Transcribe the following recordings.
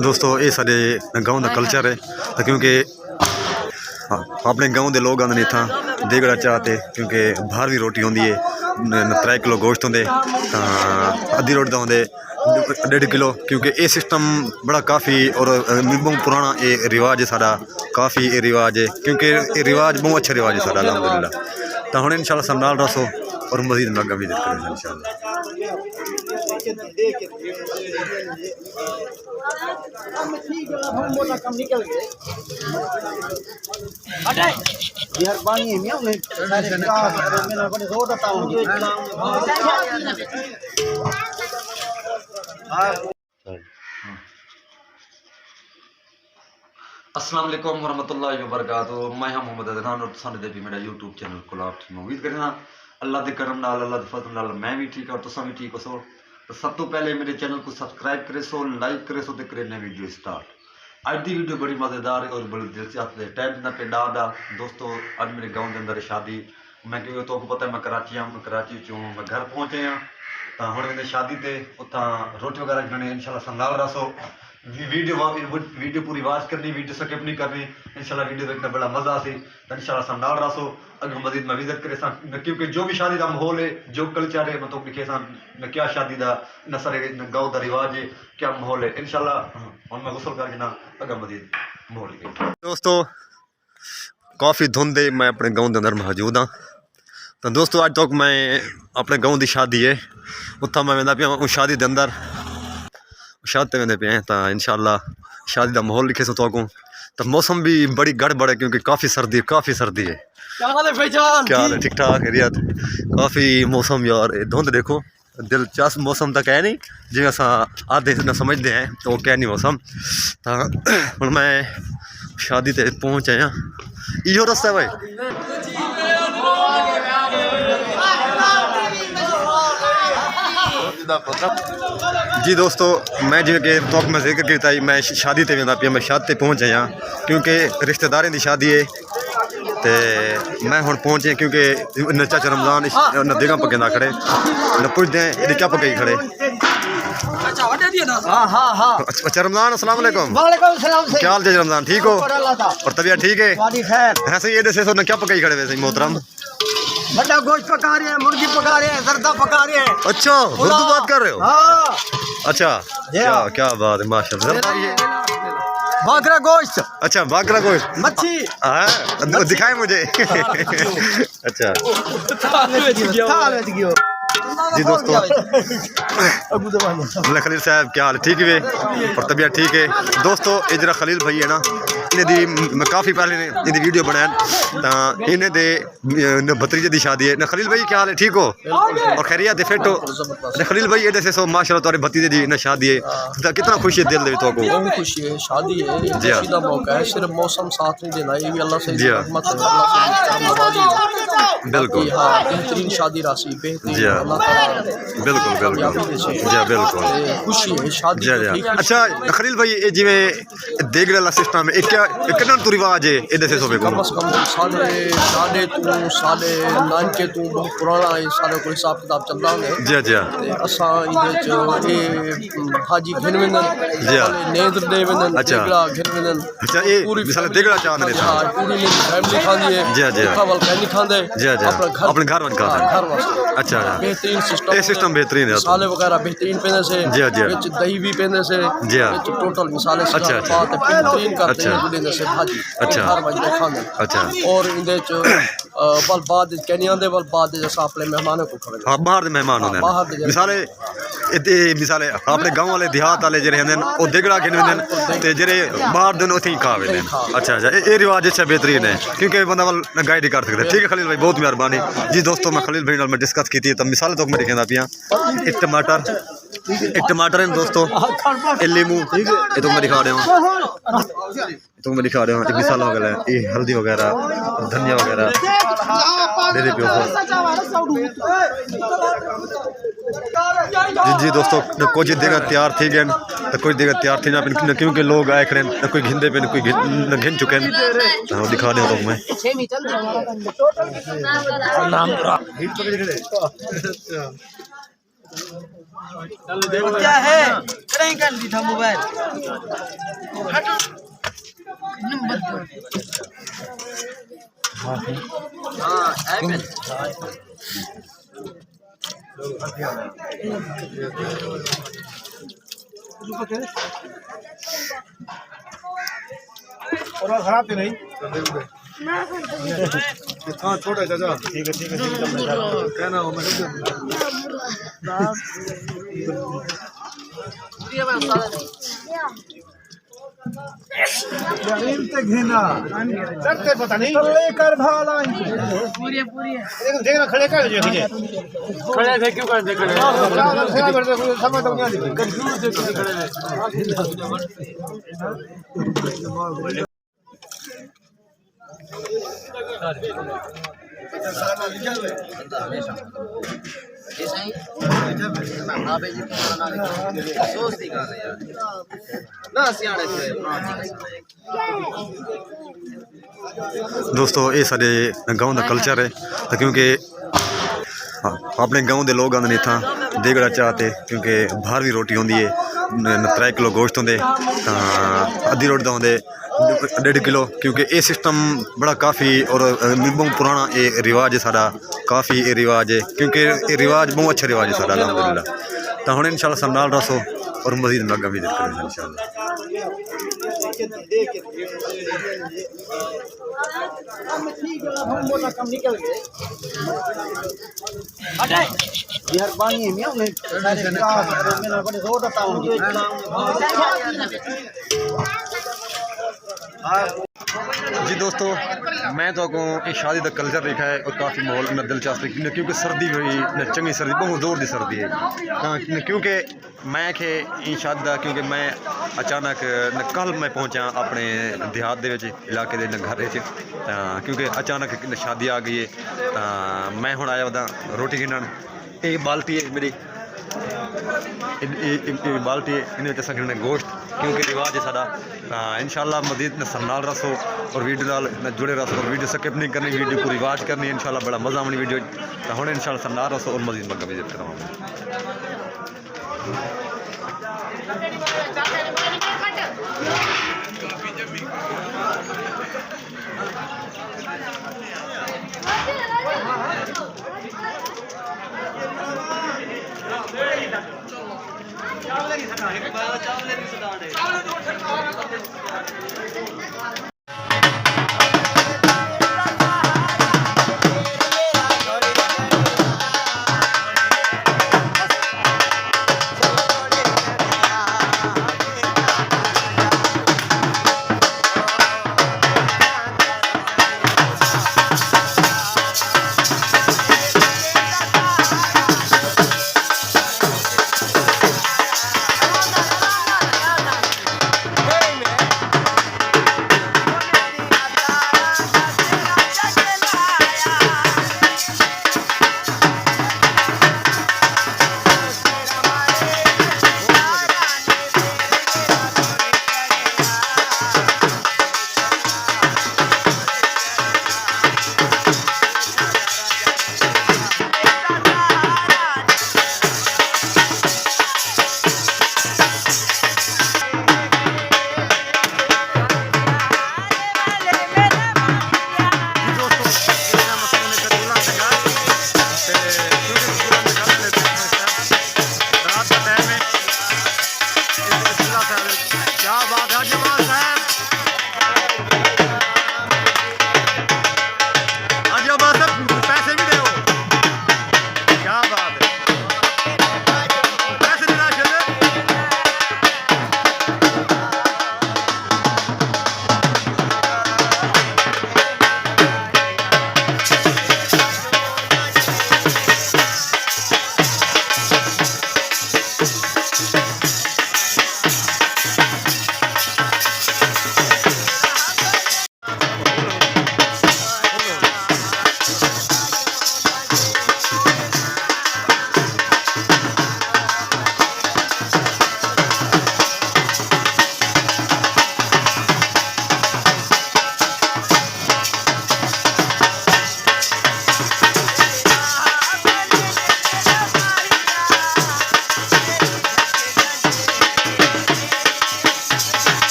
दोस्तों ये साढ़े गाँव का कल्चर है क्योंकि अपने गाँव के लोग आते इतना देगड़ा चाहते क्योंकि बाहर भी रोटी होंगी है 3 किलो गोश्त होंगे अद्धी रोटी का होंगे 1.5 किलो क्योंकि ये सिस्टम बड़ा काफ़ी और बहुत पुराना ये रिवाज है साड़ा काफ़ी ये रिवाज है क्योंकि ये रिवाज बहुत अच्छा रिवाज है साड़ा अलहमदुलिल्लाह। तो हम इंशाल्लाह सब नाल रसो और मजीद में आगे विजिट करेंगे इंशाल्लाह। अस्सलाम वालेकुम वरहमतुल्लाहि वबरकातुहू। मैं मोहम्मद अजनान और तुसां दे भी मेरा यूट्यूब चैनल कुलाब थी। उम्मीद करना अल्लाह के करम नाल अल्लाह के फजल नाल मैं भी ठीक और तुसां भी ठीक हो सो। तो सब तो पहले मेरे चैनल को सब्सक्राइब करे सो, लाइक करे सो ते करे नई वीडियो स्टार्ट। अज दी वीडियो बड़ी मज़ेदार और बड़ी दिलचस्प है। टाइम ना पे डादा दोस्तों अज मेरे गाँव के अंदर शादी मैं क्योंकि तो पता है मैं कराची चो मैं घर पहुँचे हाँ तो हम मैंने शादी ते उतना रोटी वगैरह खाने इंशाल्लाह संभाल रसो। वीडियो पूरी वाच करनी, वीडियो स्किप नहीं करनी। इंशाल्लाह वीडियो देखना बड़ा मज़ा सी तो इंशाल्लाह संभाल रसो। अगर मजीद मैं विजिट करे क्योंकि जो भी शादी का माहौल है जो कल्चर है मतलब लिखे क्या शादी का न सारे गाँव का रिवाज है क्या माहौल है इंशाल्लाह हम मैं गुसल करके ना अगर मजीद माहौल है। दोस्तों काफ़ी धुंध है मैं अपने गाँव के अंदर मौजूद हाँ। तो दोस्तों अज तक मैं अपने गाँव की शादी है उत्था मैं वेंदा पिया उस शादी के अंदर शादी वेंदे पे तो इंशाल्लाह शादी का माहौल लिखे सो तो मौसम भी बड़ी गड़बड़ है क्योंकि काफ़ी सर्दी है क्या हाल है ठीक ठाक रियात काफ़ी मौसम यार धुंध देखो दिलचस्प मौसम तक है नहीं जिवें अस आधे न समझते हैं तो वो क्या नहीं मौसम। तो हुण मैं शादी ते पहुँच आया इहो रस्ता है भाई। जी दोस्तों मैं जिवें तो मैं जिक्र किया मैं शादी ते वेंदा पिया मैं शादी ते पहुँच आया क्योंकि रिश्तेदारों की शादी है तो मैं हुण पहुँचे क्योंकि न चाचा रमज़ान न देगा पके ना खड़े न पुछते हैं ये क्या पके खड़े। अच्छा रमज़ान अस्सलाम वालेकुम। क्या हाल चाचा रमज़ान ठीक हो और तबीयत ठीक है? हाँ सही ये दसे सो न क्या पके खड़े वैसे मोहतरम? बड़ा गोश्त पका रहे हैं, मुर्गी पका रहे हैं, जर्दा पका रहे हैं। अच्छा उर्दू बात कर रहे हो? हाँ। अच्छा क्या बात है माशाल्लाह। बागरा गोश्त। अच्छा बागरा गोश्त मच्छी हाँ दिखाए मुझे। अच्छा जी दोस्तों खलील साहब क्या हाल ठीक है और तबीयत ठीक है? दोस्तों ये जरा खलील भाई है ना इन्हें मैं काफ़ी पहले इन्हें वीडियो बनाया तो इन्हें दे भतीजे की शादी है ना। खलील भाई क्या हाल है ठीक हो और खैरियत है फिट हो? खलील भाई ये दसे सो माशाल्लाह तुम्हारे भतीजे की ना शादी है तो कितना खुशी है दिल दे तो बहुत खुशी है शादी है खुशी का मौका है सिर्फ मौसम साथ नहीं देना ये भी अल्लाह से रहमत है बिल्कुल हाँ बेहतरीन शादी राशि बेहतरीन अल्लाह ताला बिल्कुल बिल्कुल खुशी है शादी। अच्छा खलील भाई ये जिवें देगड़े वाला सिस्टम है कितना तो रिवाज है ये दसे सो कम अज कम साढ़े नानके तू बहुत पुराना है सारे को हिसाब किताब चलता है जी जी असां ये हाजी घिन वेंदन नेंद्र दे वेंदन देगड़ा घिन वेंदन। अच्छा ये मिसाल देगड़ा चांद ने पूरी मेरी फैमिली खांदी है जी जी खावल कहनी खांदे जी जी अपने घर वन का अच्छा बेहतरीन सिस्टम बेहतरीन है मसाले वगैरह बेहतरीन पेंदे से जी जी विच दही भी पेंदे से जी टोटल मसाले से अच्छा बात बेहतरीन करते हैं बुलेंदे से भाजी अच्छा हर वजह खाने अच्छा और इंदे च बल बाद कहनी आंदे बल बाद जैसा अपने मेहमानों को खड़े हां बाहर दे मेहमान होंदे मिसाले मिसाले अपने गांव वाले देहात वाले जेरे हंदन ओ देगड़ा गिन वेंदन ते जेरे बाहर दे ओथे ही खा वेंदन। अच्छा अच्छा ये रिवाज अच्छा बेहतरीन है क्योंकि बंदा वाल गाइड कर सकते। ठीक है खलील भाई बहुत मेहरबानी जी। दोस्तों मैं खलील भाई नाल मैं डिस्कस की थी तो मिसाल तो मेरे कहना पिया एक टमाटर है दोस्तों ये लीमू ये तो मैं दिखा रहा हूँ एक मिसाल वगैरह ये हल्दी वगैरह धनिया वगैरह दे दे पियो जी दोस्तों कुछ देगा तैयार थी गए तो कुछ देर तैयार थी ना क्योंकि लोग आए खड़े न कोई घिंदे पे न कोई घिन चुके हैं तो दिखा दे तो मैं क्या है करें कर दी था मोबाइल और खराब तो नहीं हाँ छोटा चाचा ठीक है कहना हो मैं घिना पता नहीं लेकर भाला पूरी देखना खड़े कर खड़े थे क्यों कर खड़े समझ तो नहीं दोस्तों ये सारे गाँव का कल्चर है तो क्योंकि अपने गाँव के लोग आते इतना देगड़ा चाहते क्योंकि बाहर भी रोटी होंगी है 3 किलो गोश्त होंगे अद्धी रोटी होंगे 1.5 किलो क्योंकि ये सिस्टम बड़ा काफ़ी और बहुत पुराना ये रिवाज है सारा काफ़ी ये रिवाज है क्योंकि ये रिवाज बहुत अच्छा रिवाज है सारा अलहमदुलिल्लाह तो हम इंशाल्लाह सब नाल रसो और मजीद अगर विजिट करें इंशाल्लाह जी दोस्तों मैं तो आपको ये शादी का कल्चर देखा है और काफ़ी माहौल में दिलचस्प क्योंकि सर्दी हुई न चंगी सर्दी बहुत जोर की सर्दी है क्योंकि मैं के इन शादी का क्योंकि मैं अचानक न कल मैं पहुंचा अपने देहात के इलाके के घर क्योंकि अचानक शादी आ गई है तो मैं हूँ आया वह रोटी गिनन ये बाल्टी है मेरी बाल्टी इन गिनने गोश्त क्योंकि रिवाज है सारा इंशाल्लाह मजीद नाल रसो और वीडियो नाल जुड़े रसो और वीडियो स्किप नहीं करनी वीडियो को रिवाज करनी इंशाल्लाह बड़ा मज़ा आनी वीडियो तो हम इंशाल्लाह नाल रसो और मजीद मग्गा विजिट कराऊंगा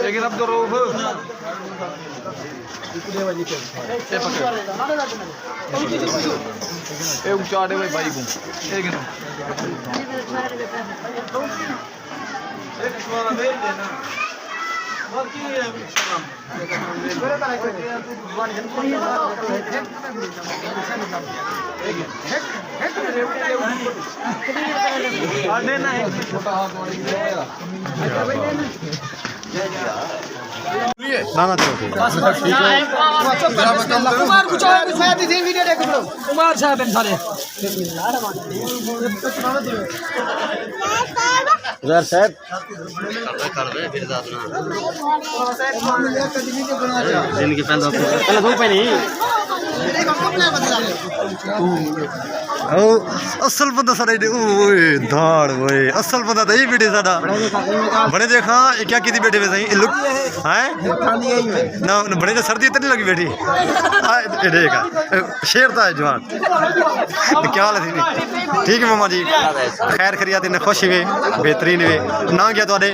लेकिन अब तो रोफ चाटे भाई भाई को ना ना चलो ठीक कुमार साहब सारे यार साहब जिनकी पहन दो पहनी असल बंदा सारा ओए धाड़ ओए असल बंदा तो यही बेटे साडा बड़े देखा क्या की बैठे हुए सही लुक हैं ना बड़े ने सर्दी इतनी लगी बैठी देखा शेर था जवान क्या हाल है ठीक है मामा जी खैर खरियात ने खुश हुए बेहतरीन हुए ना क्या तो हाजी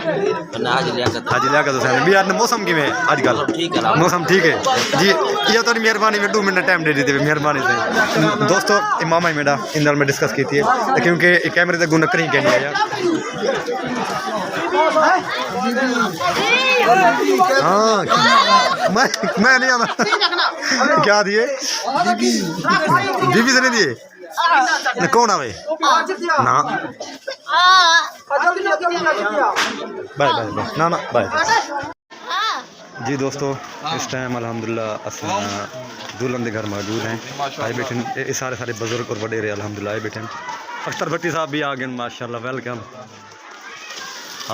लियाकत हुसैन भी यार मौसम किवें आजकल मौसम ठीक है जी ये तो मेहरबानी में 2 मिनट टाइम दे दी मेहरबानी से दोस्तों मामा ही मेरा इन में डिस्कस की थी क्योंकि कैमरे तक गुनकर ही कहनी है हाँ मैं नहीं आता क्या दिए बीबी से नहीं दिए कौन आवे ना बाय बाय बाय ना ना बाय जी दोस्तों इस टाइम अल्हम्दुलिल्लाह असलान दुल्हन के घर मौजूद हैं आए बैठे ये सारे बुजुर्ग और वडेरे अल्हम्दुलिल्लाह आए बैठे अख्तर भट्टी साहब भी आ गए माशाल्लाह वेलकम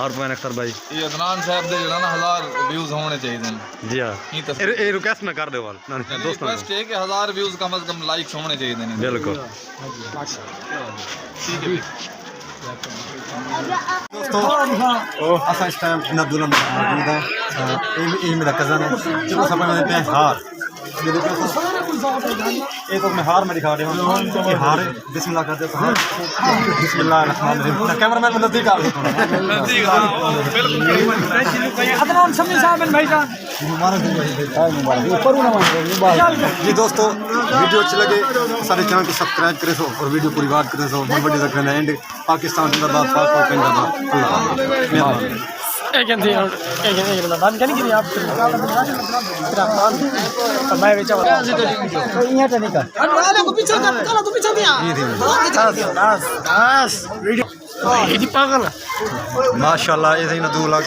और मैं अख्तर भाई ये अदनान साहब दे जड़ा ना 1000 व्यूज होने चाहिए जी हां ये रिक्वेस्ट में कर दे वाल दोस्तों रिक्वेस्ट है कि 1000 व्यूज कम से कम लाइक्स होने चाहिए बिल्कुल ठीक है दोस्तों असा इस टाइम इन दुल्हन मौजूद है ये मेरा कज़न है चलो सब मेरे पे हार ये तो मैं हार में दिखा रहा हूँ ये हार है बिस्मिल्लाह करते हैं बिस्मिल्लाह रहमान रहीम कैमरामैन में नजदीक आ अदनान शमी साहब भाईजान जी दोस्तों वीडियो अच्छी लगे सारे चैनल को सब्सक्राइब करे सो और वीडियो पूरी बात करे सो बहुत बड़ी तक एंड पाकिस्तान जिंदाबाद पाक और जिंदाबाद माशाल्लाह ये 2 लाख